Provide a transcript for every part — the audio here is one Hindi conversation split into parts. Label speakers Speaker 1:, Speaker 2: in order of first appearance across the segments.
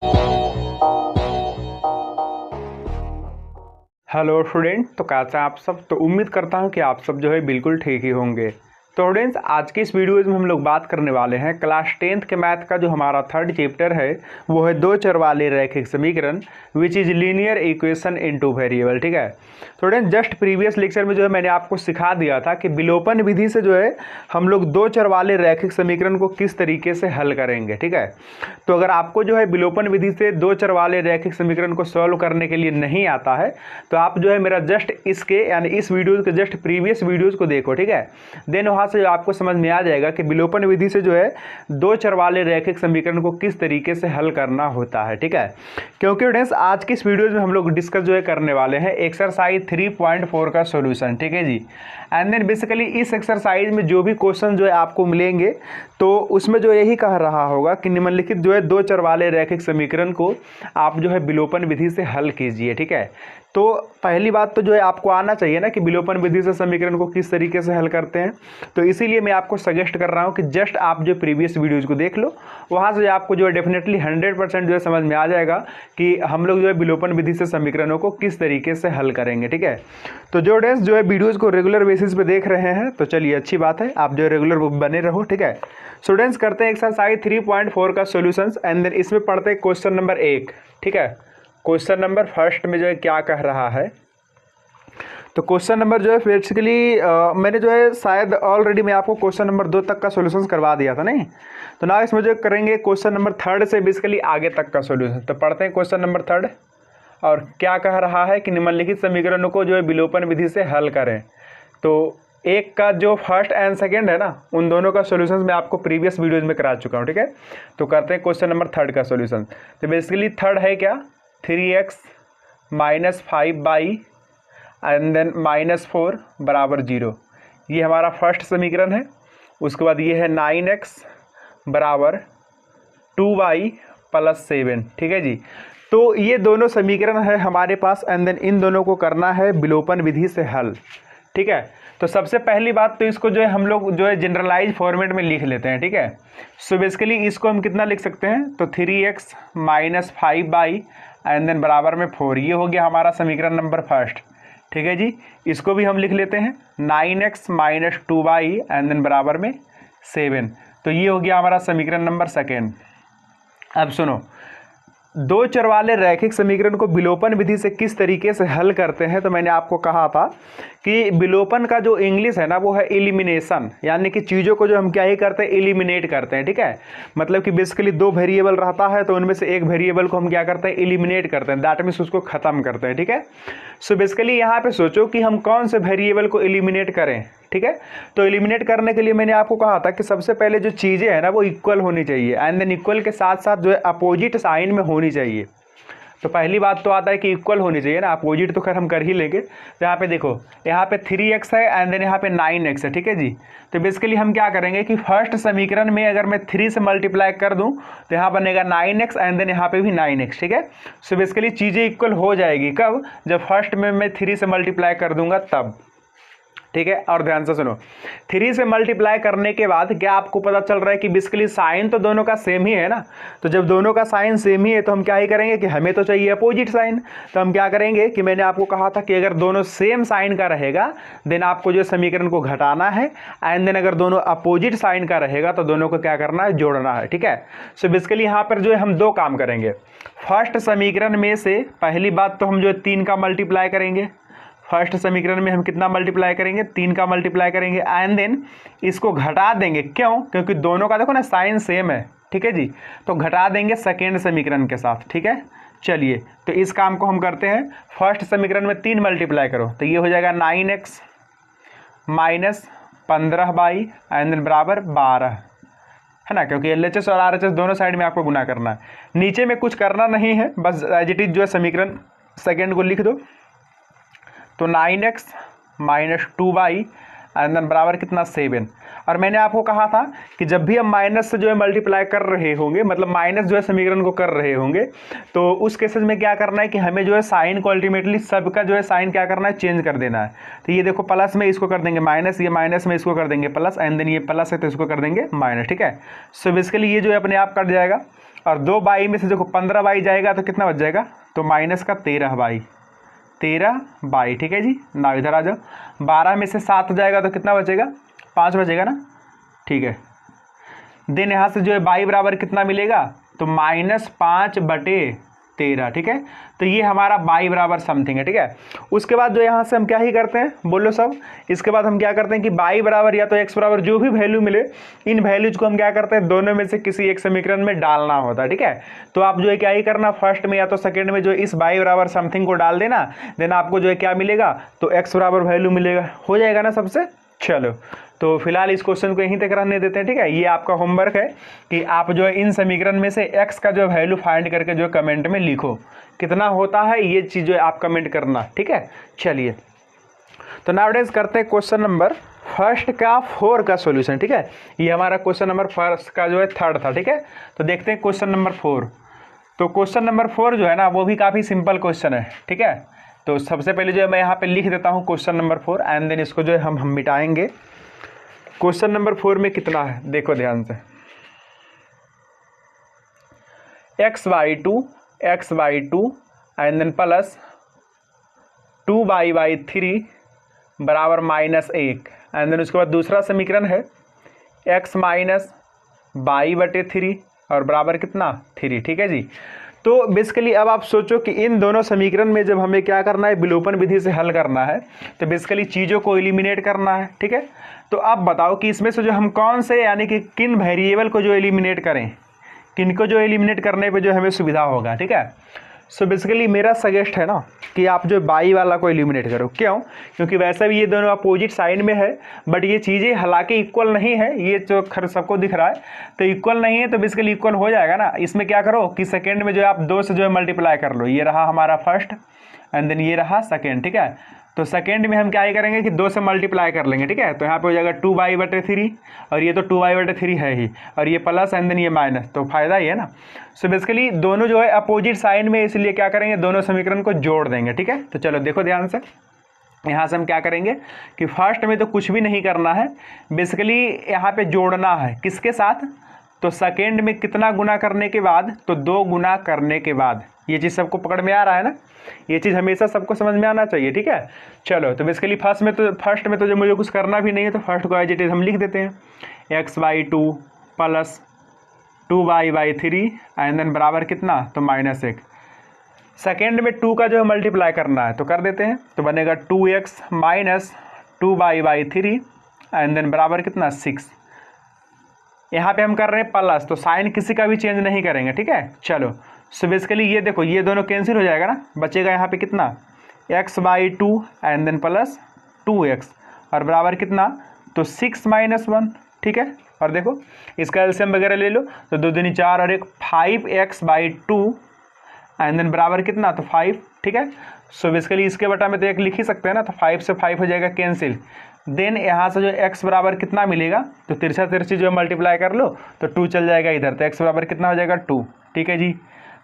Speaker 1: हेलो स्टूडेंट, तो कैसे हैं आप सब। तो उम्मीद करता हूं कि आप सब जो है बिल्कुल ठीक ही होंगे। तो स्टूडेंट्स, आज की इस वीडियो में हम लोग बात करने वाले हैं क्लास 10th के मैथ का जो हमारा थर्ड चैप्टर है वो है दो चर वाले रैखिक समीकरण which is linear equation in two variable. ठीक है स्टूडेंट, जस्ट प्रीवियस लेक्चर में जो है मैंने आपको सिखा दिया था कि विलोपन विधि से जो है हम लोग दो चर वाले रैखिक समीकरण को किस तरीके से हल करेंगे। ठीक है, तो अगर आपको जो है विलोपन विधि से दो चर वाले रैखिक समीकरण को सॉल्व करने के लिए नहीं आता है तो आप जो है मेरा जस्ट इसके यानी इस वीडियो के जस्ट प्रीवियस वीडियोस को देखो। ठीक है, देन वहाँ से आपको समझ में आ जाएगा कि विलोपन विधि से जो है दो चर वाले रैखिक समीकरण को किस तरीके से हल करना होता है। ठीक है, क्योंकि स्टूडेंट्स आज की इस वीडियो में हम लोग डिस्कस जो है करने वाले हैं एक्सरसाइज 3.4 का सॉल्यूशन। ठीक है जी, एंड देन बेसिकली इस एक्सरसाइज में जो भी क्वेश्चन जो है आपको मिलेंगे तो उसमें जो यही कह रहा होगा कि निम्नलिखित जो है दो चर वाले रैखिक समीकरण को आप जो है विलोपन विधि से हल कीजिए। ठीक है, तो पहली बात तो जो है आपको आना चाहिए ना कि विलोपन विधि से समीकरण को किस तरीके से हल करते हैं। तो इसीलिए मैं आपको सजेस्ट कर रहा हूं कि जस्ट आप जो प्रीवियस वीडियोज़ को देख लो, वहां से आपको जो है डेफिनेटली 100% जो है समझ में आ जाएगा कि हम लोग जो है विलोपन विधि से समीकरणों को किस तरीके से हल करेंगे। ठीक है, तो जो डेंस जो है वीडियोज़ को रेगुलर बेसिस पे देख रहे हैं तो चलिए अच्छी बात है, आप जो है रेगुलर बने रहो। ठीक है, स्टूडेंट्स करते हैं एक्सरसाइज 3.4 का सॉल्यूशंस एंड देन इसमें पढ़ते हैं क्वेश्चन नंबर 1। ठीक है, क्वेश्चन नंबर फर्स्ट में जो है क्या कह रहा है, तो क्वेश्चन नंबर जो है बेसिकली मैंने जो है शायद ऑलरेडी मैं आपको क्वेश्चन नंबर 2 तक का सॉल्यूशंस करवा दिया था नहीं, तो ना इसमें जो करेंगे क्वेश्चन नंबर 3 से बेसिकली आगे तक का सॉल्यूशन। तो पढ़ते हैं क्वेश्चन नंबर 3 और क्या कह रहा है कि निम्नलिखित समीकरणों को जो है विलोपन विधि से हल करें। तो एक का जो फर्स्ट एंड सेकेंड है ना, उन दोनों का सॉल्यूशंस मैं आपको प्रीवियस वीडियोज में करा चुका हूँ। ठीक है, तो करते हैं क्वेश्चन नंबर 3 का सॉल्यूशन। तो बेसिकली थर्ड है क्या, 3x - 5y एंड देन -4 = 0। ये हमारा फर्स्ट समीकरण है। उसके बाद ये है 9x = 2y + 7। ठीक है जी, तो ये दोनों समीकरण है हमारे पास एंड देन इन दोनों को करना है विलोपन विधि से हल। ठीक है, तो सबसे पहली बात तो इसको जो है हम लोग जो है जनरलाइज फॉर्मेट में लिख लेते हैं। ठीक है, सो बेसिकली इसको हम कितना लिख सकते हैं, तो 3x - 5y एंड देन बराबर में 4। ये हो गया हमारा समीकरण नंबर फर्स्ट। ठीक है जी, इसको भी हम लिख लेते हैं 9x - 2y एंड देन बराबर में 7। तो ये हो गया हमारा समीकरण नंबर सेकेंड। अब सुनो, दो चर वाले रैखिक समीकरण को विलोपन विधि से किस तरीके से हल करते हैं। तो मैंने आपको कहा था कि विलोपन का जो इंग्लिश है ना वो है एलिमिनेशन, यानी कि चीज़ों को जो हम क्या ही करते हैं, एलिमिनेट करते हैं। ठीक है, मतलब कि बेसिकली दो वेरिएबल रहता है तो उनमें से एक वेरिएबल को हम क्या करते हैं, एलिमिनेट करते हैं, दैट मीन्स उसको खत्म करते हैं। ठीक है, सो बेसिकली यहाँ पे सोचो कि हम कौन से वेरिएबल को एलिमिनेट करें। ठीक है, तो एलिमिनेट करने के लिए मैंने आपको कहा था कि सबसे पहले जो चीज़ें हैं ना वो इक्वल होनी चाहिए एंड देन इक्वल के साथ साथ जो है अपोजिट साइन में होनी चाहिए। तो पहली बात तो आता है कि इक्वल होनी चाहिए ना, अपोजिट तो खैर हम कर ही लेंगे। तो यहाँ पे देखो, यहाँ पे 3x है एंड देन यहाँ पे 9x है। ठीक है जी, तो बेसिकली हम क्या करेंगे कि फर्स्ट समीकरण में अगर मैं 3 से मल्टीप्लाई कर दूँ तो यहाँ बनेगा 9x एंड देन यहाँ पे भी 9x। ठीक है, सो बेसिकली चीज़ें इक्वल हो जाएगी कब, जब फर्स्ट में मैं 3 से मल्टीप्लाई कर दूंगा तब। ठीक है, और ध्यान से सुनो, 3 से मल्टीप्लाई करने के बाद क्या आपको पता चल रहा है कि बेसिकली साइन तो दोनों का सेम ही है ना। तो जब दोनों का साइन सेम ही है तो हम क्या ही करेंगे कि हमें तो चाहिए अपोजिट साइन। तो हम क्या करेंगे कि मैंने आपको कहा था कि अगर दोनों सेम साइन का रहेगा देन आपको जो समीकरण को घटाना है एंड देन अगर दोनों अपोजिट साइन का रहेगा तो दोनों को क्या करना है, जोड़ना है। ठीक है, सो बेसिकली यहाँ पर जो है हम दो काम करेंगे। फर्स्ट समीकरण में से पहली बात तो हम जो है 3 का मल्टीप्लाई करेंगे। फर्स्ट समीकरण में हम कितना मल्टीप्लाई करेंगे, 3 का मल्टीप्लाई करेंगे एंड देन इसको घटा देंगे। क्यों, क्योंकि दोनों का देखो ना साइन सेम है। ठीक है जी, तो घटा देंगे सेकेंड समीकरण के साथ। ठीक है, चलिए तो इस काम को हम करते हैं। फर्स्ट समीकरण में 3 मल्टीप्लाई करो तो ये हो जाएगा 9x - 15y एंड देन बराबर 12 है ना, क्योंकि LHS और RHS दोनों साइड में आपको गुना करना है। नीचे में कुछ करना नहीं है, बस एज इट इज जो है समीकरण सेकेंड को लिख दो। तो 9x - 2y एंड देन बराबर कितना, 7। और मैंने आपको कहा था कि जब भी हम माइनस से जो है मल्टीप्लाई कर रहे होंगे, मतलब माइनस जो है समीकरण को कर रहे होंगे, तो उस केसेस में क्या करना है कि हमें जो है साइन को अल्टीमेटली सबका जो है साइन क्या करना है, चेंज कर देना है। तो ये देखो, प्लस में इसको कर देंगे माइनस, ये माइनस में इसको कर देंगे प्लस एंड देन ये प्लस है तो इसको कर देंगे माइनस। ठीक है, सो बेसिकली ये जो है अपने आप कट जाएगा और 2/, में से देखो 15/, जाएगा तो कितना बच जाएगा, तो माइनस का 13/, 13/, ठीक है जी। ना इधर आ जाओ, 12 में से 7 जाएगा तो कितना बचेगा, 5 बचेगा ना, ठीक है। देन यहाँ से जो है बाई बराबर कितना मिलेगा, तो -5/13, ठीक है। तो ये हमारा बाई बराबर समथिंग है, ठीक है। उसके बाद जो यहाँ से हम क्या ही करते हैं, बोलो सब। इसके बाद हम क्या करते हैं कि बाई बराबर या तो एक्स बराबर जो भी वैल्यू मिले, इन वैल्यूज को हम क्या करते हैं, दोनों में से किसी एक समीकरण में डालना होता है, ठीक है। तो आप जो है क्या ही करना, फर्स्ट में या तो सेकेंड में जो इस बाई बराबर समथिंग को डाल देना, देन आपको जो है क्या मिलेगा, तो एक्स बराबर वैल्यू मिलेगा, हो जाएगा ना सबसे। चलो, तो फिलहाल इस क्वेश्चन को यहीं तक रहने देते हैं, ठीक है। ये आपका होमवर्क है कि आप जो है इन समीकरण में से x का जो वैल्यू फाइंड करके जो कमेंट में लिखो, कितना होता है ये चीज़ जो है आप कमेंट करना, ठीक है। चलिए, तो नाउडेज करते हैं क्वेश्चन नंबर फर्स्ट का 4 का सॉल्यूशन, ठीक है। ये हमारा क्वेश्चन नंबर फर्स्ट का जो है 3rd था, ठीक है। तो देखते हैं क्वेश्चन नंबर 4। तो क्वेश्चन नंबर 4 जो है ना, वो भी काफ़ी सिंपल क्वेश्चन है, ठीक है। तो सबसे पहले जो है मैं यहाँ पे लिख देता हूँ क्वेश्चन नंबर 4, एंड देन इसको जो है हम मिटाएंगे। क्वेश्चन नंबर 4 में कितना है, देखो ध्यान से, x/2 and then plus 2y/3 बराबर -1, एंड देन उसके बाद दूसरा समीकरण है x - y/3 और बराबर कितना 3, ठीक है जी। तो बेसिकली अब आप सोचो कि इन दोनों समीकरण में जब हमें क्या करना है, विलोपन विधि से हल करना है, तो बेसिकली चीज़ों को एलिमिनेट करना है, ठीक है। तो अब बताओ कि इसमें से जो हम कौन से, यानी कि किन वेरिएबल को जो एलिमिनेट करें, किनको जो एलिमिनेट करने पे जो हमें सुविधा होगा, ठीक है। सो बेसिकली मेरा सजेस्ट है ना कि आप जो बाई वाला को एलिमिनेट करो। क्यों? क्योंकि वैसे भी ये दोनों अपोजिट साइड में है, बट ये चीज़ें हालांकि इक्वल नहीं है, ये जो खैर सबको दिख रहा है, तो इक्वल नहीं है, तो बेसिकली इक्वल हो जाएगा ना। इसमें क्या करो कि सेकेंड में जो है आप 2 से जो है मल्टीप्लाई कर लो, ये रहा हमारा फर्स्ट एंड देन ये रहा सेकेंड, ठीक है। तो सेकेंड में हम क्या ही करेंगे कि 2 से मल्टीप्लाई कर लेंगे, ठीक है। तो यहाँ पे हो जाएगा 2y/3, और ये तो 2y/3 है ही, और ये प्लस एंड देन ये माइनस, तो फायदा ही है ना। सो बेसिकली दोनों जो है अपोजिट साइड में, इसलिए क्या करेंगे, दोनों समीकरण को जोड़ देंगे, ठीक है। तो चलो देखो ध्यान से, यहाँ से हम क्या करेंगे कि फर्स्ट में तो कुछ भी नहीं करना है, बेसिकली यहाँ पे जोड़ना है किसके साथ, तो सेकेंड में कितना गुना करने के बाद, तो 2 गुना करने के बाद। ये चीज़ सबको पकड़ में आ रहा है ना, ये चीज़ हमेशा सबको समझ में आना चाहिए, ठीक है। चलो, तो बेसिकली फर्स्ट में तो जो मुझे कुछ करना भी नहीं है, तो फर्स्ट को एज इट इज हम लिख देते हैं, x/2 plus 2y/3 and then बराबर कितना, तो -1। सेकेंड में 2 का जो है मल्टीप्लाई करना है, तो कर देते हैं, तो बनेगा 2x - 2y/3 एंड देन बराबर कितना 6। यहाँ पे हम कर रहे हैं प्लस, तो साइन किसी का भी चेंज नहीं करेंगे, ठीक है। चलो, सो बेसिकली ये देखो, ये दोनों कैंसिल हो जाएगा ना, बचेगा यहाँ पे कितना, x/2 and then plus 2x और बराबर कितना, तो 6 - 1, ठीक है। और देखो इसका एलसीएम वगैरह ले लो, तो 2 दूनी 4 और 1 5x/2 एंड देन बराबर कितना, तो 5, ठीक है। सो बेसिकली इसके बटा में तो 1 लिख ही सकते हैं ना, तो 5 से 5 हो जाएगा कैंसिल। देन यहाँ से जो x बराबर कितना मिलेगा, तो तिरछा तिरछी जो है मल्टीप्लाई कर लो, तो 2 चल जाएगा इधर, तो x बराबर कितना हो जाएगा 2, ठीक है जी।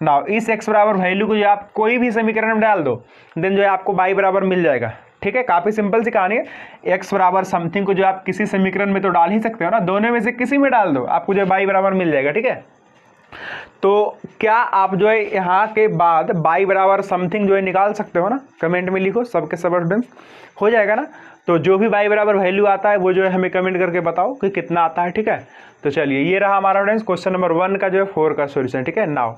Speaker 1: नाउ इस x बराबर वैल्यू को जो आप कोई भी समीकरण में डाल दो, देन जो है आपको y बराबर मिल जाएगा, ठीक है। काफ़ी सिंपल सी कहानी है। x बराबर समथिंग को जो आप किसी समीकरण में तो डाल ही सकते हो ना, दोनों में से किसी में डाल दो, आपको जो y बराबर मिल जाएगा, ठीक है। तो क्या आप जो है यहाँ के बाद y बराबर समथिंग जो है निकाल सकते हो ना, कमेंट में लिखो, सबके सब स्टूडेंट्स, हो जाएगा ना। तो जो भी y बराबर वैल्यू आता है वो जो है हमें कमेंट करके बताओ कि कितना आता है, ठीक है। तो चलिए, ये रहा हमारा स्टूडेंट्स क्वेश्चन नंबर 1 का जो है 4 का सॉल्यूशन, ठीक है। नाउ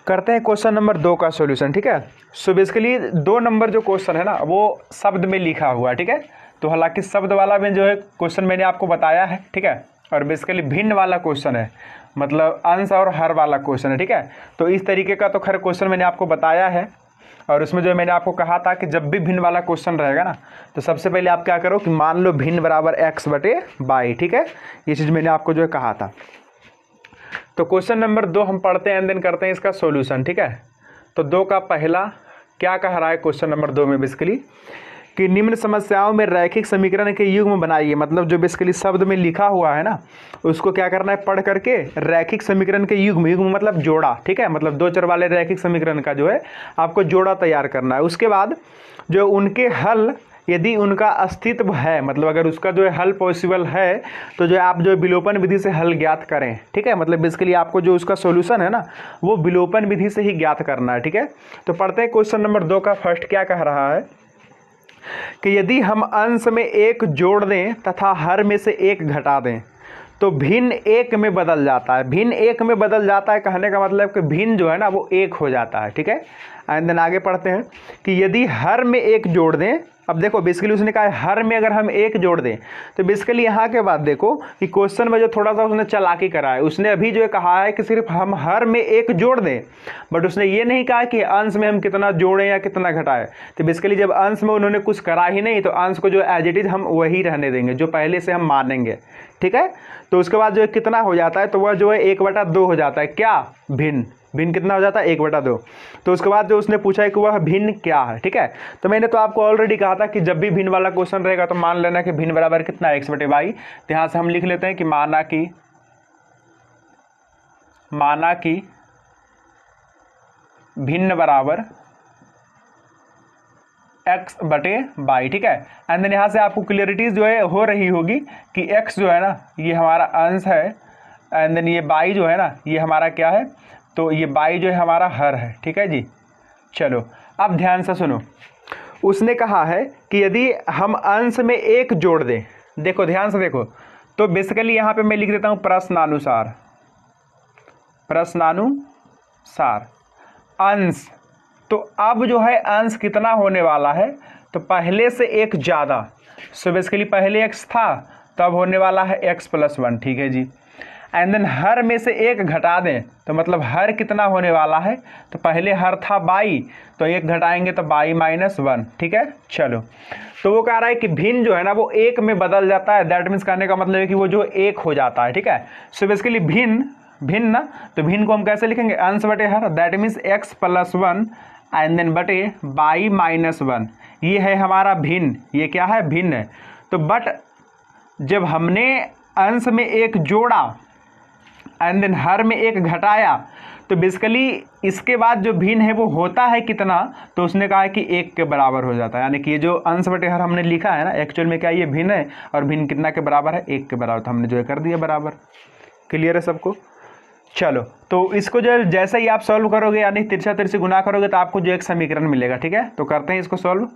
Speaker 1: करते हैं क्वेश्चन नंबर 2 का सॉल्यूशन, ठीक है। सो बेसिकली 2 नंबर जो क्वेश्चन है ना, वो शब्द में लिखा हुआ है, ठीक है। तो हालांकि शब्द वाला में जो है क्वेश्चन मैंने आपको बताया है, ठीक है, और बेसिकली भिन्न वाला क्वेश्चन है, मतलब अंश और हर वाला क्वेश्चन है, ठीक है। तो इस तरीके का तो खैर क्वेश्चन मैंने आपको बताया है, और उसमें जो मैंने आपको कहा था कि जब भी भिन्न वाला क्वेश्चन रहेगा ना, तो सबसे पहले आप क्या करो कि मान लो भिन्न बराबर x/y, ठीक है। ये चीज़ मैंने आपको जो है कहा था। तो क्वेश्चन नंबर 2 हम पढ़ते हैं एंड देन करते हैं इसका सॉल्यूशन, ठीक है। तो 2 का पहला क्या कह रहा है क्वेश्चन नंबर 2 में, बेसिकली कि निम्न समस्याओं में रैखिक समीकरण के युग्म बनाइए। मतलब जो बेसिकली शब्द में लिखा हुआ है ना, उसको क्या करना है, पढ़ करके रैखिक समीकरण के युग्म मतलब जोड़ा, ठीक है, मतलब 2 चर वाले रैखिक समीकरण का जो है आपको जोड़ा तैयार करना है। उसके बाद जो उनके हल यदि उनका अस्तित्व है, मतलब अगर उसका जो है हल पॉसिबल है, तो जो है आप जो है विलोपन विधि से हल ज्ञात करें। ठीक है, मतलब बेसिकली आपको जो उसका सॉल्यूशन है ना वो विलोपन विधि से ही ज्ञात करना है। ठीक है, तो पढ़ते हैं क्वेश्चन नंबर 2 का फर्स्ट क्या कह रहा है कि यदि हम अंश में 1 जोड़ दें तथा हर में से 1 घटा दें तो भिन्न 1 में बदल जाता है। भिन्न 1 में बदल जाता है कहने का मतलब कि भिन्न जो है ना वो 1 हो जाता है। ठीक है, एंड देन आगे पढ़ते हैं कि यदि हर में 1 जोड़ दें, अब देखो बेसिकली उसने कहा है हर में अगर हम 1 जोड़ दें, तो बेसिकली यहाँ के बाद देखो कि क्वेश्चन में जो थोड़ा सा उसने चालाकी करा है, उसने अभी जो है कहा है कि सिर्फ हम हर में 1 जोड़ दें, बट उसने ये नहीं कहा कि अंश में हम कितना जोड़ें या कितना घटाएं। तो बेसिकली जब अंश में उन्होंने कुछ करा ही नहीं, तो अंश को जो एज इट इज हम वही रहने देंगे जो पहले से हम मानेंगे। ठीक है, तो उसके बाद जो है कितना हो जाता है, तो वह जो है 1/2 हो जाता है। क्या? भिन्न। भिन्न कितना हो जाता है? 1/2। तो उसके बाद जो उसने पूछा है कि वह भिन्न क्या है। ठीक है, तो मैंने तो आपको ऑलरेडी कहा था कि जब भी भिन्न वाला क्वेश्चन रहेगा तो मान लेना कि भिन्न बराबर कितना है x/y। तो यहाँ से हम लिख लेते हैं कि माना कि भिन्न बराबर x/y। ठीक है, एंड देन यहाँ से आपको क्लियरिटीज जो है हो रही होगी कि x जो है ना ये हमारा अंश है, एंड देन ये y जो है ना ये हमारा क्या है, तो ये y जो है हमारा हर है। ठीक है जी, चलो अब ध्यान से सुनो। उसने कहा है कि यदि हम अंश में 1 जोड़ दें, देखो ध्यान से देखो, तो बेसिकली यहाँ पे मैं लिख देता हूँ प्रश्नानुसार अंश। तो अब जो है अंश कितना होने वाला है, तो पहले से 1 ज़्यादा। सो बेसिकली पहले x था, तब होने वाला है x+1। ठीक है जी, एंड देन हर में से 1 घटा दें, तो मतलब हर कितना होने वाला है, तो पहले हर था y, तो 1 घटाएंगे तो y-1। ठीक है, चलो तो वो कह रहा है कि भिन्न जो है ना वो 1 में बदल जाता है। दैट मीन्स कहने का मतलब है कि वो जो 1 हो जाता है। ठीक है, सो बेसिकली भिन्न ना, तो भिन्न को हम कैसे लिखेंगे? अंश बटे हर, that means x+1 and then बटे y-1। ये है हमारा भिन्न। ये क्या है? भिन्न है। तो बट जब हमने अंश में 1 जोड़ा एंड देन हर में 1 घटाया, तो बेसिकली इसके बाद जो भिन्न है वो होता है कितना, तो उसने कहा है कि 1 के बराबर हो जाता है। यानी कि ये जो अंश बटे हर हमने लिखा है ना, एक्चुअल में क्या ये भिन्न है, और भिन्न कितना के बराबर है? 1 के बराबर। तो हमने जो है कर दिया बराबर। क्लियर है सबको? चलो तो इसको जो है जैसे ही आप सॉल्व करोगे, यानी तिरछा तिरछी गुना करोगे, तो आपको जो एक समीकरण मिलेगा। ठीक है, तो करते हैं इसको सॉल्व।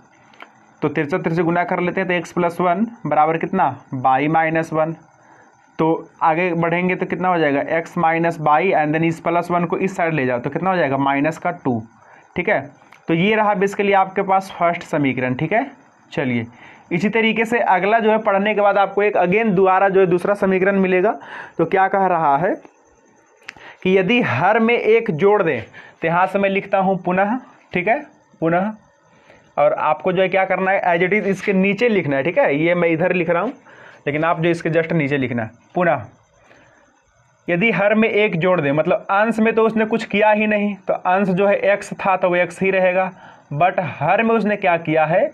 Speaker 1: तो तिरछा तिरछी गुना कर लेते हैं, तो x+1 बराबर कितना? y-1। तो आगे बढ़ेंगे तो कितना हो जाएगा? x - y, एंड देन इस +1 को इस साइड ले जाओ तो कितना हो जाएगा? -2। ठीक है, तो ये रहा बेसिकली आपके पास फर्स्ट समीकरण। ठीक है, चलिए इसी तरीके से अगला जो है पढ़ने के बाद आपको एक अगेन दोबारा जो है दूसरा समीकरण मिलेगा। तो क्या कह रहा है कि यदि हर में 1 जोड़ दें, तो यहाँ से मैं लिखता हूँ पुनः। ठीक है, पुनः, और आपको जो है क्या करना है? एज इट इज इसके नीचे लिखना है। ठीक है, ये मैं इधर लिख रहा हूँ, लेकिन आप जो इसके जस्ट नीचे लिखना है पुनः। यदि हर में 1 जोड़ दें, मतलब अंश में तो उसने कुछ किया ही नहीं, तो अंश जो है x था तो वो x ही रहेगा, बट हर में उसने क्या किया है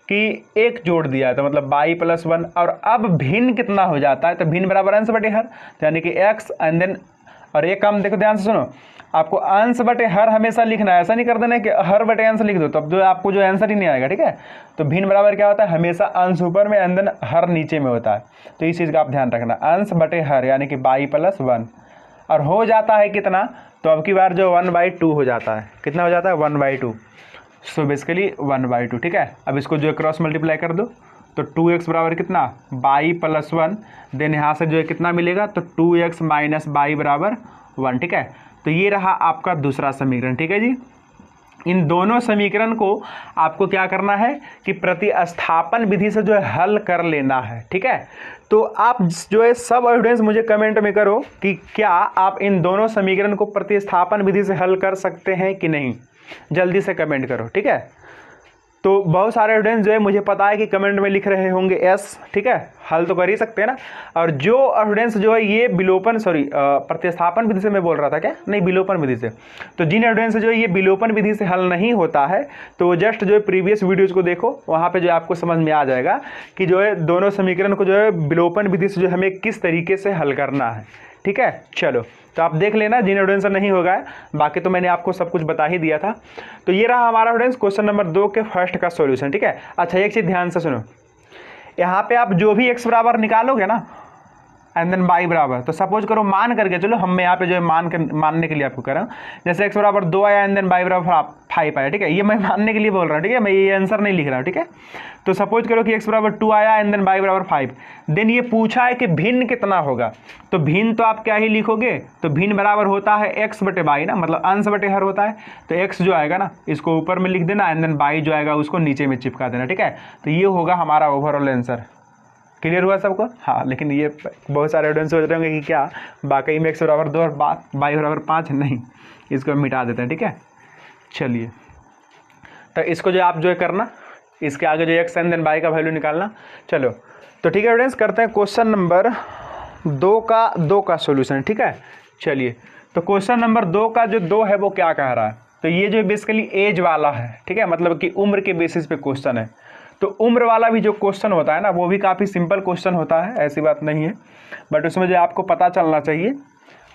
Speaker 1: कि 1 जोड़ दिया है, तो मतलब y+1। और अब भिन्न कितना हो जाता है, तो भिन्न बराबर अंश बटे हर, तो यानी कि x एंड देन, और एक काम देखो ध्यान से सुनो, आपको अंश बटे हर हमेशा लिखना है, ऐसा नहीं कर देना कि हर बटे अंश लिख दो, तब जो आपको जो आंसर ही नहीं आएगा। ठीक है, तो भिन्न बराबर क्या होता है? हमेशा अंश ऊपर में एंड देन हर नीचे में होता है। तो इस चीज़ का आप ध्यान रखना, अंश बटे हर यानी कि y+1, और हो जाता है कितना? तो अब की बार जो 1/2 हो जाता है। कितना हो जाता है? 1/2। So basically 1/2। ठीक है, अब इसको जो है क्रॉस मल्टीप्लाई कर दो, तो 2x बराबर कितना? y+1। देन यहाँ से जो है कितना मिलेगा? तो 2x - y बराबर 1। ठीक है, तो ये रहा आपका दूसरा समीकरण। ठीक है जी, इन दोनों समीकरण को आपको क्या करना है कि प्रतिस्थापन विधि से जो है हल कर लेना है। ठीक है, तो आप जो है सब एविडेंस मुझे कमेंट में करो कि क्या आप इन दोनों समीकरण को प्रतिस्थापन विधि से हल कर सकते हैं कि नहीं। जल्दी से कमेंट करो। ठीक है, तो बहुत सारे एविडेंस जो है मुझे पता है कि कमेंट में लिख रहे होंगे एस। ठीक है, हल तो कर ही सकते हैं ना। और जो एविडेंस जो है ये प्रतिस्थापन विधि से मैं बोल रहा था, क्या नहीं, विलोपन विधि से। तो जिन एविडेंस जो है ये विलोपन विधि से हल नहीं होता है, तो जस्ट जो है प्रीवियस वीडियोज को देखो, वहाँ पे जो है आपको समझ में आ जाएगा कि जो है दोनों समीकरण को जो है विलोपन विधि से जो हमें किस तरीके से हल करना है। ठीक है। चलो तो आप देख लेना जिन स्टूडेंट्स नहीं होगा है, बाकी तो मैंने आपको सब कुछ बता ही दिया था। तो ये रहा हमारा स्टूडेंट्स क्वेश्चन नंबर 2 के फर्स्ट का सॉल्यूशन, ठीक है। अच्छा एक चीज़ ध्यान से सुनो, यहाँ पे आप जो भी x बराबर निकालोगे ना एंड देन y बराबर, तो सपोज करो मान करके चलो, हम यहाँ पे जो है मानने के लिए आपको कह रहा हूँ, जैसे x बराबर 2 आया एंड देन y बराबर 5 आया, ठीक है। ये मैं मानने के लिए बोल रहा हूँ, ठीक है, मैं ये आंसर नहीं लिख रहा हूँ, ठीक है। तो सपोज करो कि x बराबर 2 आया एंड देन y बराबर 5, देन ये पूछा है कि भिन्न कितना होगा, तो भिन्न तो आप क्या ही लिखोगे, तो भिन्न बराबर होता है x बटे y ना, मतलब अंश बटे हर होता है। तो x जो आएगा ना इसको ऊपर में लिख देना एंड देन y जो आएगा उसको नीचे में चिपका देना, ठीक है। तो ये होगा हमारा ओवरऑल आंसर। क्लियर हुआ सबको? हाँ, लेकिन ये बहुत सारे स्टूडेंट्स सोच रहे होंगे कि क्या वाकई में x बराबर 2 और y बराबर 5 नहीं, इसको मिटा देते हैं, ठीक है। चलिए तो इसको जो आप जो है करना, इसके आगे जो x एंड देन y का वैल्यू निकालना। चलो तो ठीक है स्टूडेंट्स, करते हैं क्वेश्चन नंबर 2 का सॉल्यूशन, ठीक है। चलिए तो क्वेश्चन नंबर 2 का जो 2 है वो क्या कह रहा है, तो ये जो बेसिकली एज वाला है, ठीक है, मतलब कि उम्र के बेसिस पे क्वेश्चन है। तो उम्र वाला भी जो क्वेश्चन होता है ना वो भी काफ़ी सिंपल क्वेश्चन होता है, ऐसी बात नहीं है, बट उसमें जो आपको पता चलना चाहिए,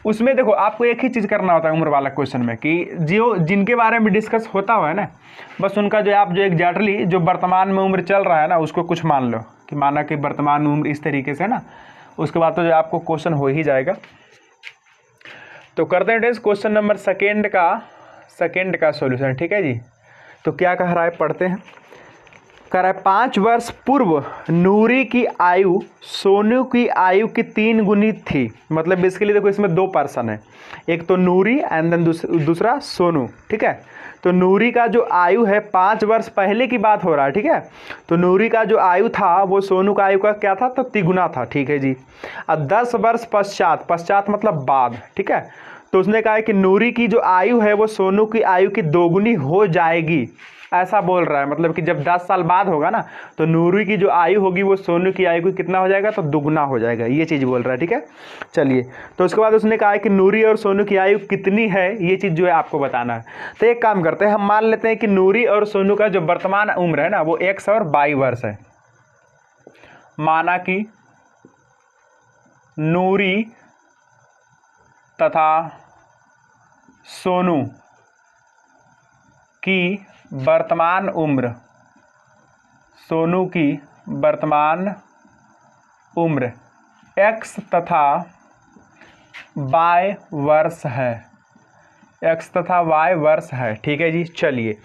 Speaker 1: उसमें देखो आपको एक ही चीज़ करना होता है उम्र वाला क्वेश्चन में, कि जो जिनके बारे में डिस्कस होता हुआ है ना, बस उनका जो आप जो एग्जैक्टली जो वर्तमान में उम्र चल रहा है ना उसको कुछ मान लो, कि माना कि वर्तमान में उम्र इस तरीके से ना, उसके बाद तो जो आपको क्वेश्चन हो ही जाएगा। तो करते हैं क्वेश्चन नंबर सेकेंड का सॉल्यूशन, ठीक है जी। तो क्या कह रहा है, पढ़ते हैं। कह रहा है 5 वर्ष पूर्व नूरी की आयु सोनू की आयु की 3 गुनी थी। मतलब बेसिकली देखो इसमें 2 पर्सन है, एक तो नूरी एंड देन दूसरा सोनू, ठीक है। तो नूरी का जो आयु है 5 वर्ष पहले की बात हो रहा है, ठीक है। तो नूरी का जो आयु था वो सोनू का आयु का क्या था, तो तिगुना था, ठीक है जी। अब 10 वर्ष पश्चात मतलब बाद, ठीक है। तो उसने कहा है कि नूरी की जो आयु है वो सोनू की आयु की 2 गुनी हो जाएगी, ऐसा बोल रहा है। मतलब कि जब 10 साल बाद होगा ना तो नूरी की जो आयु होगी वो सोनू की आयु की कितना हो जाएगा, तो दुगना हो जाएगा, ये चीज़ बोल रहा है, ठीक है। चलिए तो उसके बाद उसने कहा है कि नूरी और सोनू की आयु कितनी है, ये चीज़ जो है आपको बताना है। तो एक काम करते हैं, हम मान लेते हैं कि नूरी और सोनू का जो वर्तमान उम्र है ना वो x और y वर्ष है। माना कि नूरी तथा सोनू की वर्तमान उम्र, सोनू की वर्तमान उम्र x तथा y वर्ष है, x तथा y वर्ष है, ठीक है जी। चलिए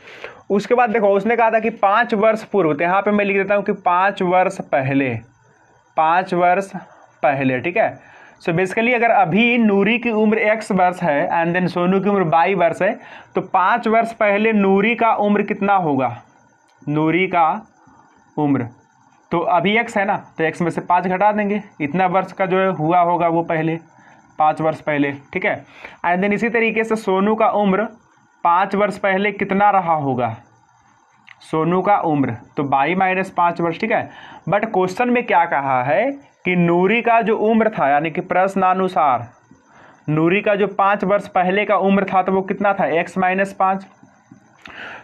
Speaker 1: उसके बाद देखो उसने कहा था कि 5 वर्ष पूर्व, तो यहाँ पे मैं लिख देता हूँ कि 5 वर्ष पहले, 5 वर्ष पहले, ठीक है। सो बेसिकली अगर अभी नूरी की उम्र x वर्ष है एंड देन सोनू की उम्र y वर्ष है, तो 5 वर्ष पहले नूरी का उम्र कितना होगा, नूरी का उम्र, तो अभी x है ना, तो x में से 5 घटा देंगे, इतना वर्ष का जो है हुआ होगा वो पहले 5 वर्ष पहले, ठीक है। एंड देन इसी तरीके से सोनू का उम्र 5 वर्ष पहले कितना रहा होगा, सोनू का उम्र तो y माइनस 5 वर्ष, ठीक है। बट क्वेश्चन में क्या कहा है कि नूरी का जो उम्र था, यानी कि प्रश्नानुसार नूरी का जो 5 वर्ष पहले का उम्र था तो वो कितना था, x माइनस 5।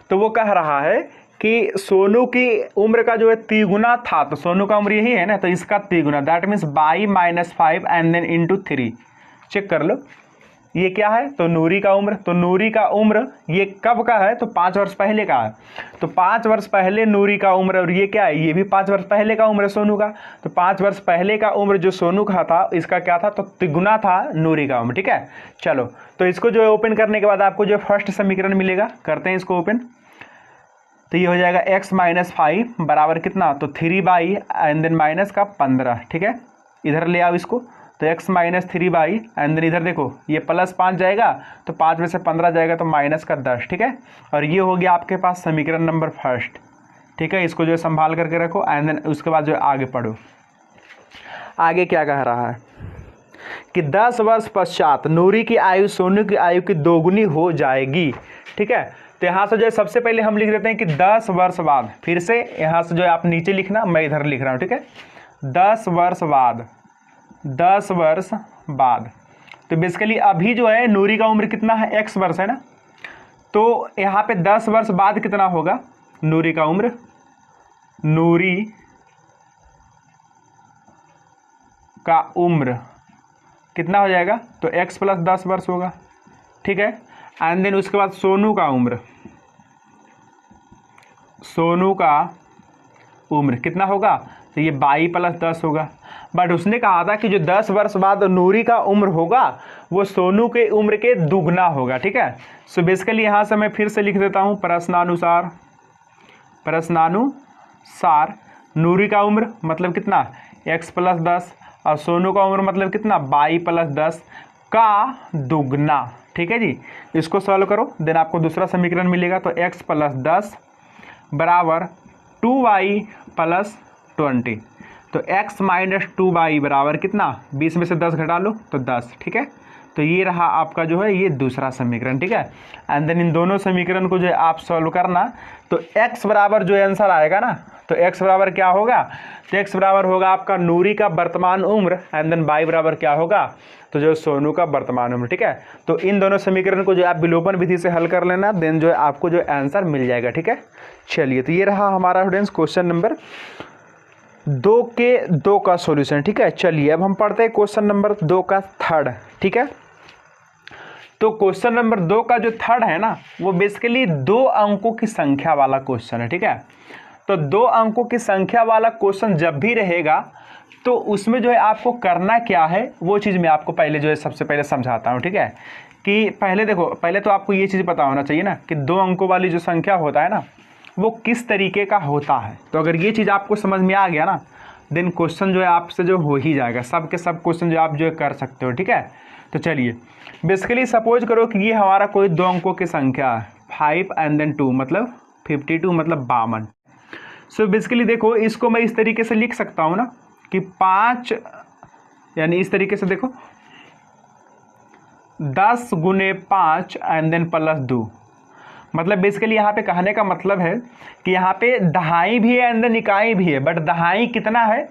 Speaker 1: तो वो कह रहा है कि सोनू की उम्र का जो है तिगुना था, तो सोनू का उम्र यही है ना, तो इसका तिगुना, that means y minus 5 and then into 3। Check कर लो ये क्या है, तो नूरी का उम्र, तो नूरी का उम्र ये कब का है, तो 5 वर्ष पहले का है। तो 5 वर्ष पहले नूरी का उम्र, और ये क्या है, ये भी 5 वर्ष पहले का उम्र है सोनू का। तो 5 वर्ष पहले का उम्र जो सोनू का था इसका क्या था, तो तिगुना था नूरी का उम्र, ठीक है। चलो तो इसको जो है ओपन करने के बाद आपको जो फर्स्ट समीकरण मिलेगा, करते हैं इसको ओपन। तो ये हो जाएगा x माइनस 5 बराबर कितना, तो 3 एंड देन माइनस का 15, ठीक है। इधर ले आओ इसको, तो x माइनस 3 एंड देन इधर देखो ये प्लस 5 जाएगा, तो 5 में से 15 जाएगा तो माइनस का 10, ठीक है। और ये हो गया आपके पास समीकरण नंबर फर्स्ट, ठीक है। इसको जो है संभाल करके रखो एंड देन उसके बाद जो है आगे पढ़ो। आगे क्या कह रहा है कि 10 वर्ष पश्चात नूरी की आयु सोनू की आयु की 2 गुनी हो जाएगी, ठीक है। तो यहाँ से जो है सबसे पहले हम लिख देते हैं कि 10 वर्ष बाद, फिर से यहाँ से जो है आप नीचे लिखना, मैं इधर लिख रहा हूँ, ठीक है। 10 वर्ष बाद, 10 वर्ष बाद, तो बेसिकली अभी जो है नूरी का उम्र कितना है, x वर्ष है ना, तो यहाँ पे 10 वर्ष बाद कितना होगा नूरी का उम्र, नूरी का उम्र कितना हो जाएगा, तो x प्लस 10 वर्ष होगा, ठीक है। एंड देन उसके बाद सोनू का उम्र कितना होगा, तो ये 22 प्लस 10 होगा। बट उसने कहा था कि जो 10 वर्ष बाद नूरी का उम्र होगा वो सोनू के उम्र के दुगना होगा, ठीक है। सो बेसिकली यहाँ से मैं फिर से लिख देता हूँ, प्रश्नानुसार नूरी का उम्र मतलब कितना, x प्लस 10, और सोनू का उम्र मतलब कितना, 22 प्लस 10 का दुगना, ठीक है जी। इसको सॉल्व करो, देन आपको दूसरा समीकरण मिलेगा। तो x प्लस 10 बराबर 2y प्लस 20, तो x माइनस 2y बराबर कितना, 20 में से 10 घटा लो तो 10, ठीक है। तो ये रहा आपका जो है ये दूसरा समीकरण, ठीक है। एंड देन इन दोनों समीकरण को जो है आप सॉल्व करना, तो x बराबर जो आंसर आएगा ना, तो x बराबर क्या होगा, तो x बराबर होगा आपका नूरी का वर्तमान उम्र, एंड देन y बराबर क्या होगा, तो जो सोनू का वर्तमान उम्र, ठीक है। तो इन दोनों समीकरण को जो आप विलोपन विधि से हल कर लेना, देन जो है आपको जो आंसर मिल जाएगा, ठीक है। चलिए, तो ये रहा हमारा स्टूडेंट्स क्वेश्चन नंबर 2 के 2 का सॉल्यूशन, ठीक है। चलिए अब हम पढ़ते हैं क्वेश्चन नंबर 2 का थर्ड, ठीक है। तो क्वेश्चन नंबर 2 का जो थर्ड है ना, वो बेसिकली 2 अंकों की संख्या वाला क्वेश्चन है, ठीक है। तो 2 अंकों की संख्या वाला क्वेश्चन जब भी रहेगा तो उसमें जो है आपको करना क्या है, वो चीज़ मैं आपको पहले जो है सबसे पहले समझाता हूँ, ठीक है। कि पहले देखो, पहले तो आपको ये चीज़ पता होना चाहिए ना कि 2 अंकों वाली जो संख्या होता है ना, वो किस तरीके का होता है। तो अगर ये चीज़ आपको समझ में आ गया ना, देन क्वेश्चन जो है आपसे जो हो ही जाएगा, सब के सब क्वेश्चन जो आप जो है कर सकते हो, ठीक है। तो चलिए, बेसिकली सपोज करो कि ये हमारा कोई 2 अंकों की संख्या है, 5 एंड देन 2 मतलब 52 मतलब 52। सो बेसिकली देखो, इसको मैं इस तरीके से लिख सकता हूँ ना कि 5, यानी इस तरीके से देखो 10 गुने 5 एंड देन प्लस 2, मतलब बेसिकली यहाँ पे कहने का मतलब है कि यहाँ पे दहाई भी है एंड देन इकाई भी है, बट दहाई कितना है,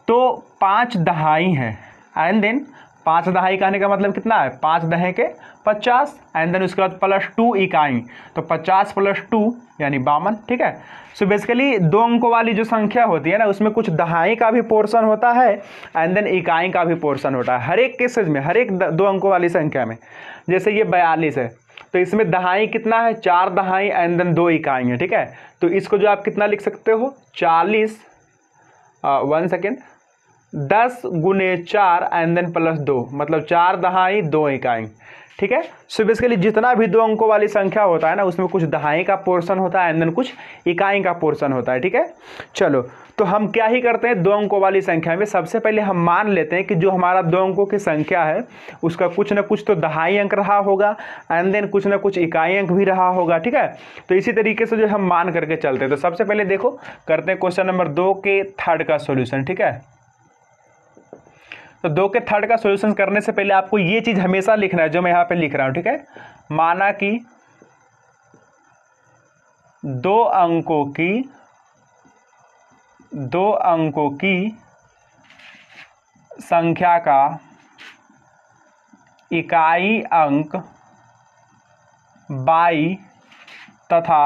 Speaker 1: तो 5 दहाई है, एंड देन 5 दहाई कहने का मतलब कितना है, 5 दहे के 50, एंड देन उसके बाद प्लस 2 इकाई, तो 50 प्लस 2 यानी 52, ठीक है। सो बेसिकली 2 अंकों वाली जो संख्या होती है ना, उसमें कुछ दहाई का भी पोर्शन होता है एंड देन इकाई का भी पोर्शन होता है, हर एक केसेज में, हर एक 2 अंकों वाली संख्या में। जैसे ये 42 है, तो इसमें दहाई कितना है, 4 दहाई एंड देन 2 इकाई है, ठीक है। तो इसको जो आप कितना लिख सकते हो, 40 1 सेकेंड 10 गुने 4 एंड देन प्लस 2, मतलब 4 दहाई 2 इकाई, ठीक है। सो बेसिकली जितना भी 2 अंकों वाली संख्या होता है ना, उसमें कुछ दहाई का पोर्शन होता है एंड देन कुछ इकाई का पोर्शन होता है, ठीक है। चलो, तो हम क्या ही करते हैं, 2 अंकों वाली संख्या में सबसे पहले हम मान लेते हैं कि जो हमारा 2 अंकों की संख्या है उसका कुछ ना कुछ तो दहाई अंक रहा होगा एंड देन कुछ ना कुछ इकाई अंक भी रहा होगा, ठीक है। तो इसी तरीके से जो हम मान करके चलते हैं। तो सबसे पहले देखो, करते हैं क्वेश्चन नंबर 2 के थर्ड का सोल्यूशन, ठीक है। तो 2 के थर्ड का सॉल्यूशन करने से पहले आपको ये चीज हमेशा लिखना है जो मैं यहाँ पे लिख रहा हूं, ठीक है। माना कि 2 अंकों की संख्या का इकाई अंक 22 तथा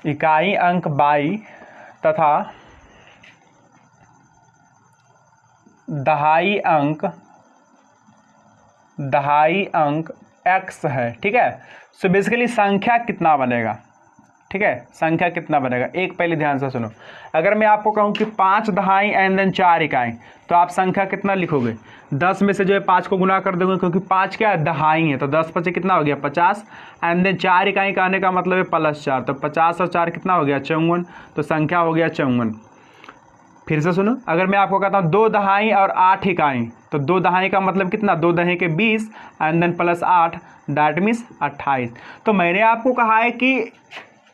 Speaker 1: इकाई अंक 22 तथा दहाई अंक x है, ठीक है। सो बेसिकली संख्या कितना बनेगा, ठीक है, संख्या कितना बनेगा, एक पहले ध्यान से सुनो। अगर मैं आपको कहूं कि 5 दहाई एंड देन 4 इकाई, तो आप संख्या कितना लिखोगे, 10 में से जो है 5 को गुना कर दोगे, क्योंकि 5 क्या है, दहाई है, तो 10 5 कितना हो गया 50, एंड देन 4 इकाई का आने का मतलब है प्लस 4, तो 50 और 4 कितना हो गया 54, तो संख्या हो गया 54। फिर से सुनो, अगर मैं आपको कहता हूँ 2 दहाई और 8 इकाई, तो 2 दहाई का मतलब कितना, 2 दहे के 20 and then plus 8, that means 28। तो मैंने आपको कहा है कि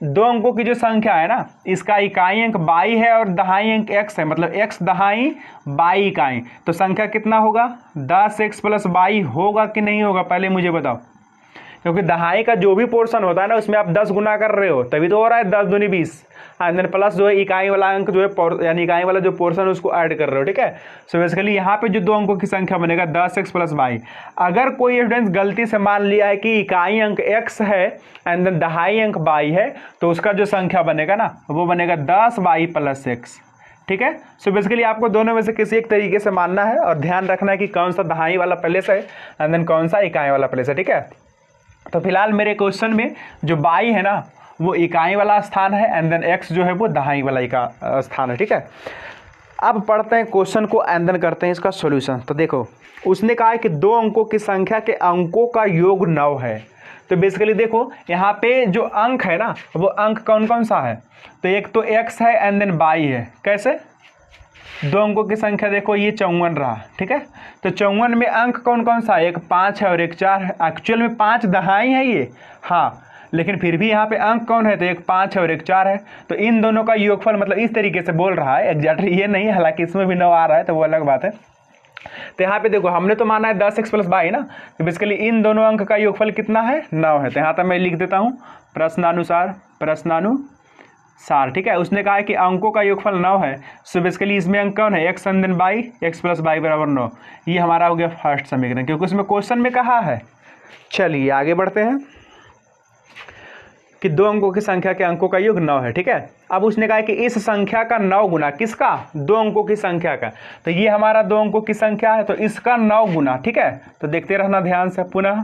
Speaker 1: 2 अंकों की जो संख्या है ना, इसका इकाई अंक 22 है और दहाई अंक x है, मतलब x दहाई 22 इकाई, तो संख्या कितना होगा, 10x प्लस 22 होगा कि नहीं होगा, पहले मुझे बताओ। क्योंकि दहाई का जो भी पोर्शन होता है ना, उसमें आप 10 गुना कर रहे हो, तभी तो हो रहा है 10 दूनी 20, एंड देन प्लस जो है इकाई वाला अंक जो है, यानी इकाई वाला जो पोर्शन है उसको ऐड कर रहे हो, ठीक है। सो बेसिकली यहाँ पे जो 2 अंकों की संख्या बनेगा 10x प्लस 22। अगर कोई स्टूडेंट गलती से मान लिया है कि इकाई अंक x है एंड देन दहाई अंक 22 है, तो उसका जो संख्या बनेगा ना, वो बनेगा 10 22 प्लस x, ठीक है। सो बेसिकली आपको दोनों में से किसी एक तरीके से मानना है और ध्यान रखना है कि कौन सा दहाई वाला प्लेस है एंड देन कौन सा इकाई वाला प्लेस है, ठीक है। तो फिलहाल मेरे क्वेश्चन में जो बाई है ना वो इकाई वाला स्थान है एंड देन एक्स जो है वो दहाई वाला स्थान है, ठीक है। अब पढ़ते हैं क्वेश्चन को एंड देन करते हैं इसका सॉल्यूशन। तो देखो उसने कहा है कि 2 अंकों की संख्या के अंकों का योग 9 है। तो बेसिकली देखो यहाँ पे जो अंक है ना वो अंक कौन कौन सा है, तो एक तो x है एंड देन y है। कैसे 2 अंकों की संख्या देखो ये 54 रहा, ठीक है। तो 54 में अंक कौन कौन सा है, एक 5 है और एक 4 है। एक्चुअल में 5 दहाई है ये, हाँ, लेकिन फिर भी यहाँ पे अंक कौन है, तो एक 5 है और एक 4 है। तो इन दोनों का योगफल मतलब इस तरीके से बोल रहा है, एग्जैक्टली ये नहीं, हालांकि इसमें भी 9 आ रहा है तो वो अलग बात है। तो यहाँ पे देखो हमने तो माना है 10x + y ना, तो बेसिकली इन दोनों अंक का योगफल कितना है, 9 है। तो यहाँ तक मैं लिख देता हूँ प्रश्नानुसार, ठीक है। उसने कहा है कि अंकों का योगफल 9 है। सो बेसिकली इसमें अंक कौन है, x and then y, x + y = 9। ये हमारा हो गया फर्स्ट समीकरण, क्योंकि उसमें क्वेश्चन में कहा है। चलिए आगे बढ़ते हैं कि 2 अंकों की संख्या के अंकों का योग 9 है, ठीक है। अब उसने कहा है कि इस संख्या का 9 गुना, किसका, 2 अंकों की संख्या का। तो ये हमारा 2 अंकों की संख्या है तो इसका 9 गुना, ठीक है। तो देखते रहना ध्यान से, पुनः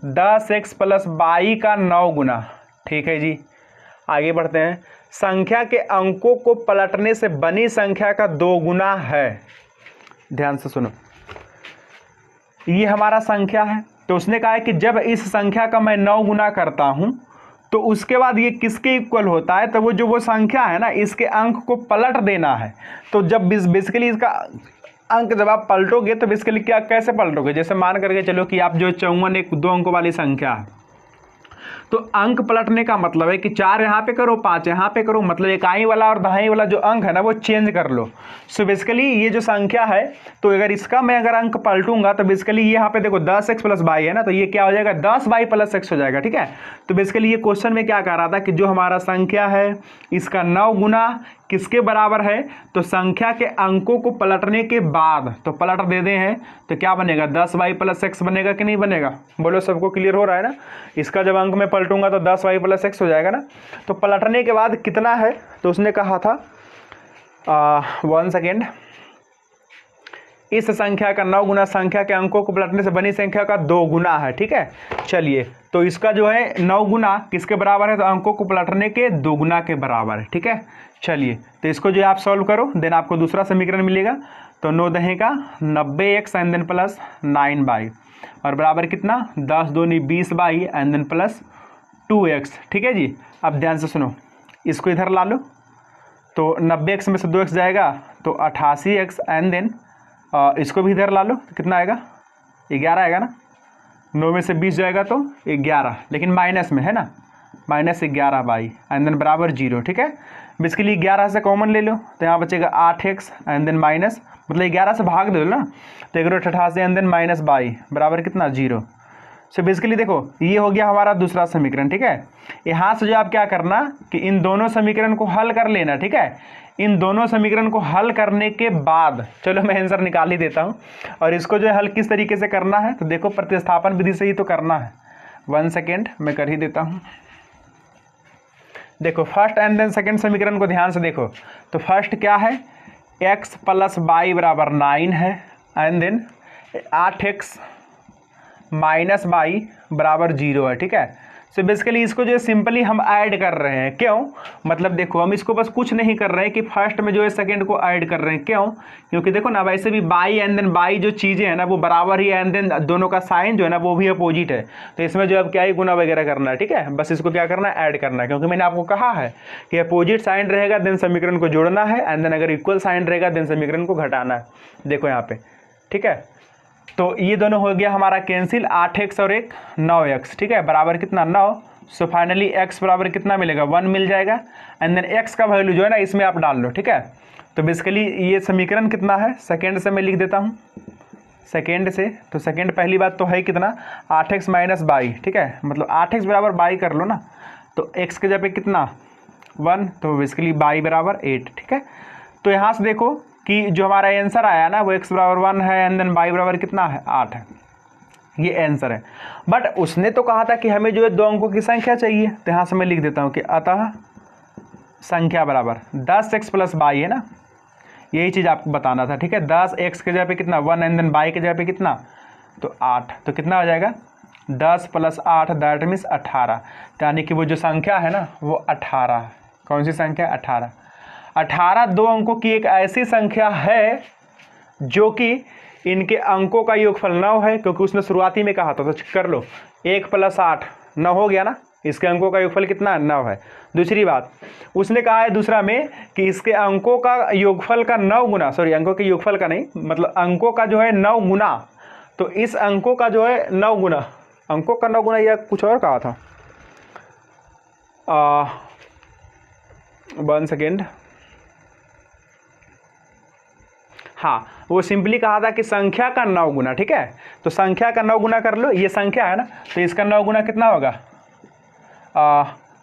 Speaker 1: 10x + y का 9 गुना, ठीक है जी। आगे बढ़ते हैं, संख्या के अंकों को पलटने से बनी संख्या का 2 गुना है। ध्यान से सुनो, ये हमारा संख्या है। तो उसने कहा है कि जब इस संख्या का मैं 9 गुना करता हूं तो उसके बाद ये किसके इक्वल होता है, तो वो संख्या है ना इसके अंक को पलट देना है। तो जब बेसिकली इसका अंक जब आप पलटोगे तो बेसिकली क्या कैसे पलटोगे, जैसे मान करके चलो कि आप जो 54 एक 2 अंकों वाली संख्या है, तो अंक पलटने का मतलब है कि 4 यहाँ पे करो, 5 यहाँ पे करो, मतलब इकाई वाला और दहाई वाला जो अंक है ना वो चेंज कर लो। सो बेसिकली ये जो संख्या है, तो अगर इसका मैं अगर अंक पलटूंगा तो बेसिकली ये यहाँ पे देखो 10x + y है ना, तो ये क्या हो जाएगा, 10y + x हो जाएगा, ठीक है। तो बेसिकली ये क्वेश्चन में क्या कह रहा था कि जो हमारा संख्या है इसका 9 गुना किसके बराबर है, तो संख्या के अंकों को पलटने के बाद, तो पलट दे दे हैं तो क्या बनेगा, 10y + x बनेगा कि नहीं बनेगा, बोलो सबको क्लियर हो रहा है ना। इसका जब अंक में पलटूंगा तो 10y + x हो जाएगा ना। तो पलटने के बाद कितना है, तो उसने कहा था 1 सेकेंड, इस संख्या का 9 गुना संख्या के अंकों को पलटने से बनी संख्या का 2 गुना है, ठीक है। चलिए तो इसका जो है 9 गुना किसके बराबर है, तो अंकों को पलटने के 2 गुना के बराबर है, ठीक है। चलिए तो इसको जो आप सॉल्व करो देन आपको दूसरा समीकरण मिलेगा। तो 9 दहें का 90x and then plus 9y और बराबर कितना, 10 दूनी 20y and then plus 2x, ठीक है जी। अब ध्यान से सुनो, इसको इधर ला लो, तो 90x में से 2x जाएगा तो 88x एंड देन इसको भी इधर ला लो, तो कितना आएगा, 11 आएगा ना। 9 में से 20 जाएगा तो 11, लेकिन माइनस में है ना, -11y एंड देन बराबर 0, ठीक है। बेसिकली 11 से कॉमन ले लो तो यहाँ बचेगा 8x एंड देन माइनस, मतलब 11 से भाग दो ना, तो 88 एंड देन -y बराबर कितना, 0। सो बेसिकली देखो ये हो गया हमारा दूसरा समीकरण, ठीक है। यहाँ से जो आप क्या करना कि इन दोनों समीकरण को हल कर लेना, ठीक है। इन दोनों समीकरण को हल करने के बाद, चलो मैं आंसर निकाल ही देता हूँ, और इसको जो है हल किस तरीके से करना है, तो देखो प्रतिस्थापन विधि से ही तो करना है। 1 सेकेंड मैं कर ही देता हूँ। देखो फर्स्ट एंड देन सेकेंड समीकरण को ध्यान से देखो, तो फर्स्ट क्या है, x + y = 9 है एंड देन 8x - y = 0 है, ठीक है। सो बेसिकली इसको जो है सिंपली हम ऐड कर रहे हैं, क्यों, मतलब देखो हम इसको बस कुछ नहीं कर रहे हैं कि फर्स्ट में जो है सेकंड को ऐड कर रहे हैं, क्यों, क्योंकि देखो ना वैसे भी बाई एंड देन बाई जो चीज़ें हैं ना वो बराबर ही, एंड देन दोनों का साइन जो है ना वो भी अपोजिट है, तो इसमें जो अब क्या ही गुना वगैरह करना है, ठीक है। बस इसको क्या करना है, ऐड करना है, क्योंकि मैंने आपको कहा है कि अपोजिट साइन रहेगा देन समीकरण को जोड़ना है, एंड देन अगर इक्वल साइन रहेगा देन समीकरण को घटाना है। देखो यहाँ पे, ठीक है। तो ये दोनों हो गया हमारा कैंसिल, 8x और एक 9x, ठीक है, बराबर कितना, 9। सो फाइनली x बराबर कितना मिलेगा, 1 मिल जाएगा, एंड देन x का वैल्यू जो है ना इसमें आप डाल लो, ठीक है। तो बेसिकली ये समीकरण कितना है, सेकेंड से मैं लिख देता हूँ, सेकेंड से, तो सेकेंड पहली बात तो है कितना, 8x - y, ठीक है, मतलब 8x बराबर y कर लो ना, तो x के जगह पे कितना 1, तो बेसिकली y = 8, ठीक है। तो यहाँ से देखो कि जो हमारा आंसर आया ना वो x = 1 है एंड देन y बराबर कितना है, 8 है, ये आंसर है। बट उसने तो कहा था कि हमें जो है 2 अंकों की संख्या चाहिए, तो यहाँ से मैं लिख देता हूँ कि अतः संख्या बराबर 10x + y है ना, यही चीज़ आपको बताना था, ठीक है। 10 x के जगह पे कितना 1 एंड देन y के जगह पे कितना तो 8, तो कितना हो जाएगा 10 + 8 दैट मीन्स 18। यानी कि वो जो संख्या है ना वो 18, कौन सी संख्या 18। 18 दो अंकों की एक ऐसी संख्या है जो कि इनके अंकों का योगफल 9 है, क्योंकि उसने शुरुआती में कहा था। तो कर लो 1 + 8 9 हो गया ना, इसके अंकों का योगफल कितना है 9 है। दूसरी बात उसने कहा है दूसरा में कि इसके अंकों का योगफल का 9 गुना, सॉरी अंकों के योगफल का नहीं, मतलब अंकों का जो है 9 गुना, तो इस अंकों का जो है 9 गुना, अंकों का 9 गुना या कुछ और कहा था 1 सेकेंड, हाँ वो सिंपली कहा था कि संख्या का 9 गुना, ठीक है। तो संख्या का 9 गुना कर लो, ये संख्या है ना, तो इसका 9 गुना कितना होगा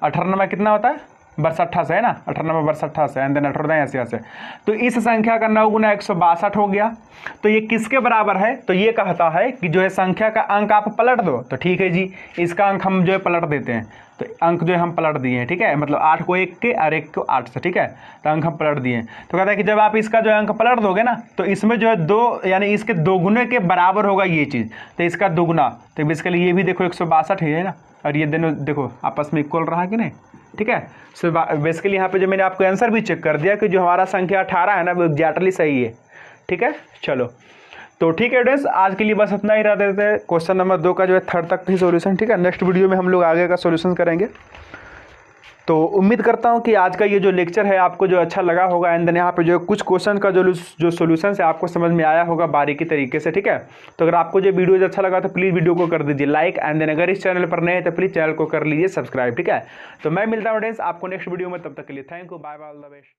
Speaker 1: 18 में कितना होता है 62 से है ना, 18 में 62 से एंड देन 18 ऐसे ऐसे। तो इस संख्या का 9 गुना 162 हो गया। तो ये किसके बराबर है, तो ये कहता है कि जो है संख्या का अंक आप पलट दो। तो ठीक है जी, इसका अंक हम जो है पलट देते हैं, तो अंक जो है हम पलट दिए हैं, ठीक है। मतलब 8 को 1 के और 1 को 8 से, ठीक है, तो अंक हम पलट दिए। तो कहता है कि जब आप इसका जो है अंक पलट दोगे ना, तो इसमें जो है 2 यानी इसके 2 गुने के बराबर होगा ये चीज़, तो इसका 2 गुना। तो बेसिकली ये भी देखो 162 है ना, और ये दोनों देखो आपस में इक्वल रहा कि नहीं, ठीक है। सो बेसिकली यहाँ पे जो मैंने आपको आंसर भी चेक कर दिया कि जो हमारा संख्या 18 है ना वो एग्जैक्टली सही है, ठीक है। चलो तो ठीक है स्टूडेंट्स, आज के लिए बस इतना ही रह देते हैं। क्वेश्चन नंबर 2 का जो है 3rd तक ही सॉल्यूशन, ठीक है। नेक्स्ट वीडियो में हम लोग आगे का सॉल्यूशन करेंगे। तो उम्मीद करता हूँ कि आज का ये जो लेक्चर है आपको जो अच्छा लगा होगा, एंड देन यहाँ पे जो कुछ क्वेश्चन का जो सॉल्यूशन है आपको समझ में आया होगा बारीकी तरीके से, ठीक है। तो अगर आपको जो वीडियो अच्छा लगा तो प्लीज़ वीडियो को कर दीजिए लाइक, एंड देन अगर इस चैनल पर नए हैं तो प्लीज़ चैनल को कर लीजिए सब्सक्राइब, ठीक है। तो मैं मिलता हूँ फ्रेंड्स आपको नेक्स्ट वीडियो में, तब तक के लिए thank you, bye bye, all the best.